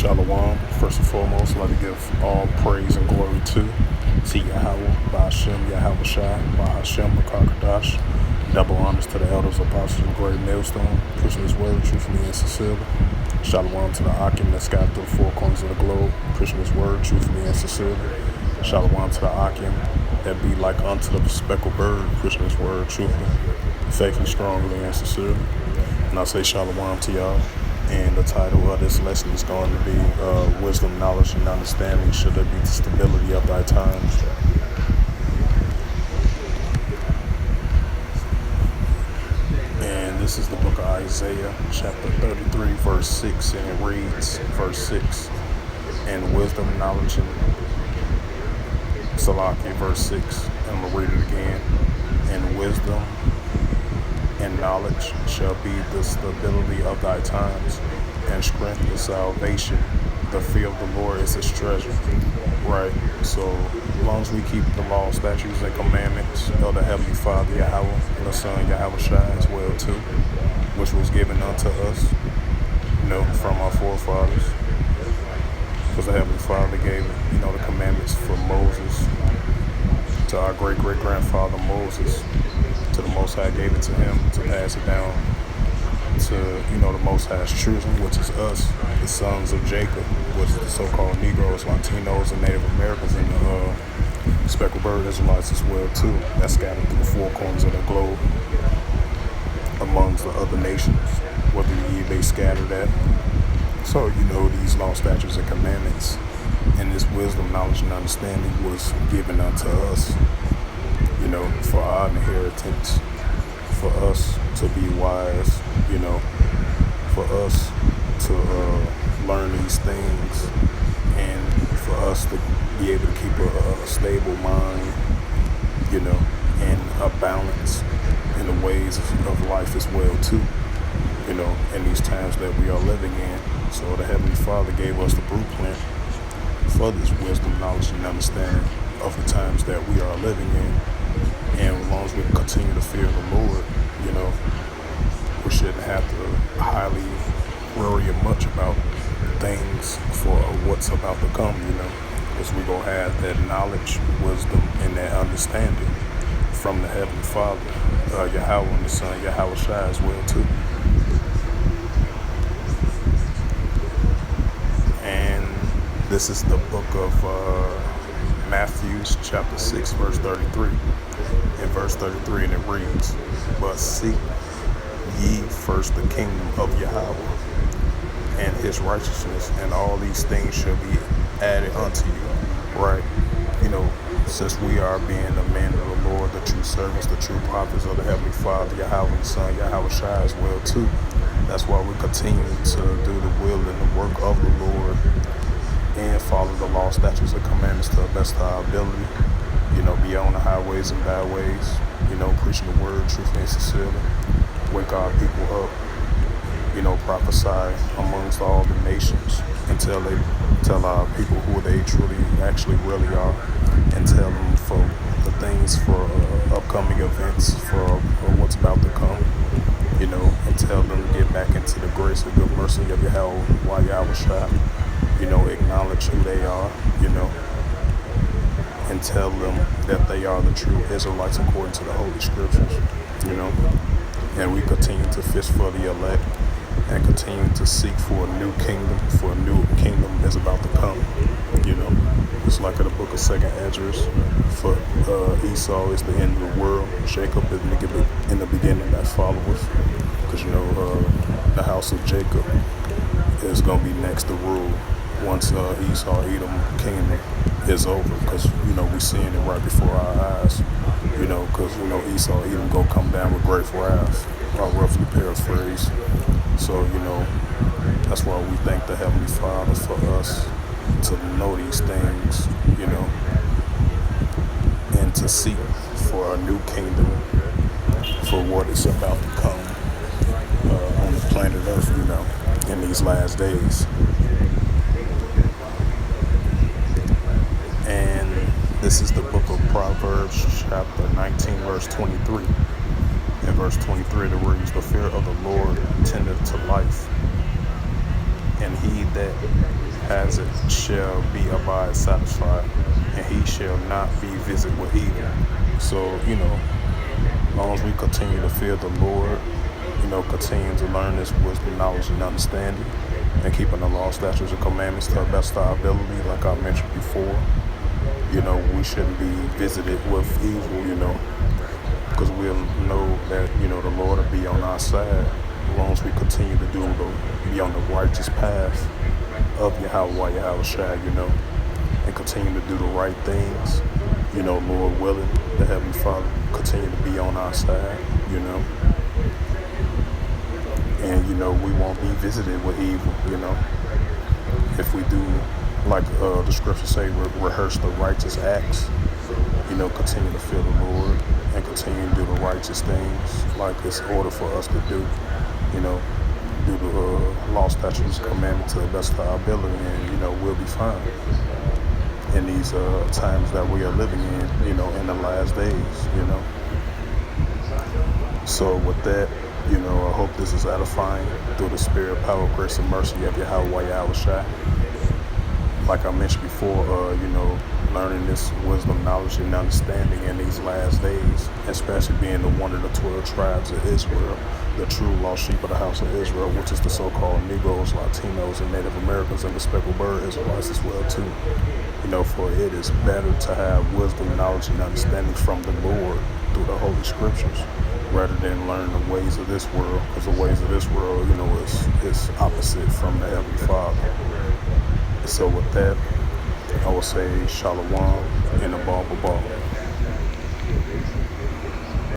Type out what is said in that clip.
Shalom. First and foremost, I'd like to give all praise and glory to Yahweh, Ba'ashem, Yahweh Shai, Ba'ashem, Makakadash. Double honors to the elders, apostles, and great millstone, preaching his word truthfully and sincerely. Shalom to the Akim that scattered through the four corners of the globe, preaching his word truthfully and sincerely. Shalom to the Akim that be like unto the speckled bird, preaching his word truthfully, faithfully, strongly, and sincerely. And I say shalom to y'all. And the title of this lesson is going to be Wisdom, Knowledge, and Understanding. Should there be the stability of thy times? And this is the book of Isaiah, chapter 33, verse 6. And it reads, verse 6, and wisdom, knowledge, and Salaki, verse 6. I'm going to read it again. And wisdom and knowledge shall be the stability of thy times, and strength the salvation. The fear of the Lord is his treasure. Right? So, as long as we keep the law, statutes, and commandments of the Heavenly Father, Yahweh, and the Son, Yahweh Shai, as well, too, which was given unto us, from our forefathers. Because the Heavenly Father gave, the commandments for Moses, to our great-great-grandfather Moses, to the Most High gave it to him to pass it down to, the Most High's children, which is us, the sons of Jacob, which is the so-called Negroes, Latinos, and Native Americans, and the speckled bird Israelites as well, too. That's scattered through the four corners of the globe amongst the other nations, whether they scattered at. So, these law, statutes, and commandments, and this wisdom, knowledge, and understanding was given unto us, for our inheritance, for us to be wise, for us to learn these things, and for us to be able to keep a stable mind, and a balance in the ways of life as well, too, in these times that we are living in. So the Heavenly Father gave us the blueprint for this wisdom, knowledge, and understanding of the times that we are living in. And as long as we continue to fear the Lord, we shouldn't have to highly worry much about things for what's about to come, because we're going to have that knowledge, wisdom, and that understanding from the Heavenly Father, Yahweh and the Son, Yahweh Shai as well, too. And this is the book of Matthew, chapter 6, verse 33. In verse 33, and it reads, but seek ye first the kingdom of Yahweh and his righteousness, and all these things shall be added unto you. Right? Since we are being the men of the Lord, the true servants, the true prophets of the Heavenly Father, Yahweh and the Son, Yahweh Shai as well, too. That's why we continue to do the will and the work of the Lord and follow the law, statutes, and commandments to the best of our ability. Be on the highways and byways, preaching the word truthfully and sincerely. Wake our people up, prophesy amongst all the nations until they tell our people who they truly, actually, really are, and tell them for the things, for upcoming events, for what's about to come, and tell them to get back into the grace and good mercy of Yahweh Shai, acknowledge who they are, and tell them that they are the true Israelites according to the Holy Scriptures, and we continue to fish for the elect and continue to seek for a new kingdom, for a new kingdom that's about to come, It's like in the book of 2nd Esdras, for Esau is the end of the world, Jacob is in the beginning that followeth, because, the house of Jacob is going to be next to rule once Esau, Edom kingdom is over, because, we seeing it right before our eyes, because, Esau, Edom gonna come down with great wrath, I'll roughly paraphrase. So, that's why we thank the Heavenly Father for us to know these things, and to seek for a new kingdom, for what is about to come on the planet Earth, in these last days. And this is the book of Proverbs, chapter 19, verse 23. In verse 23, it reads, the fear of the Lord tendeth to life, and he that has it shall be abide satisfied, and he shall not be visited with evil. So, as long as we continue to fear the Lord, continue to learn this wisdom, knowledge, and understanding, and keeping the law, statutes, and commandments to the best of our ability, like I mentioned before, we shouldn't be visited with evil, because we'll know that, the Lord will be on our side as long as we continue to be on the righteous path of Yahweh Shai, and continue to do the right things, Lord willing, the Heavenly Father continue to be on our side, and, we won't be visited with evil, if we do, like the scriptures say, rehearse the righteous acts, continue to fear the Lord and continue to do the righteous things like it's order for us to do, do the law, statutes, commandments to the best of our ability, and, we'll be fine in these times that we are living in, in the last days, So with that, I hope this is edifying through the spirit, power, grace, and mercy of Yahweh Yahushua. Like I mentioned before, learning this wisdom, knowledge, and understanding in these last days, especially being the one of the 12 tribes of Israel, the true lost sheep of the house of Israel, which is the so-called Negroes, Latinos, and Native Americans, and the speckled bird Israelites as well too. For it is better to have wisdom, knowledge, and understanding from the Lord through the Holy Scriptures, rather than learn the ways of this world, because the ways of this world, is opposite from the Heavenly Father. So with that, I will say Shalom and a ball.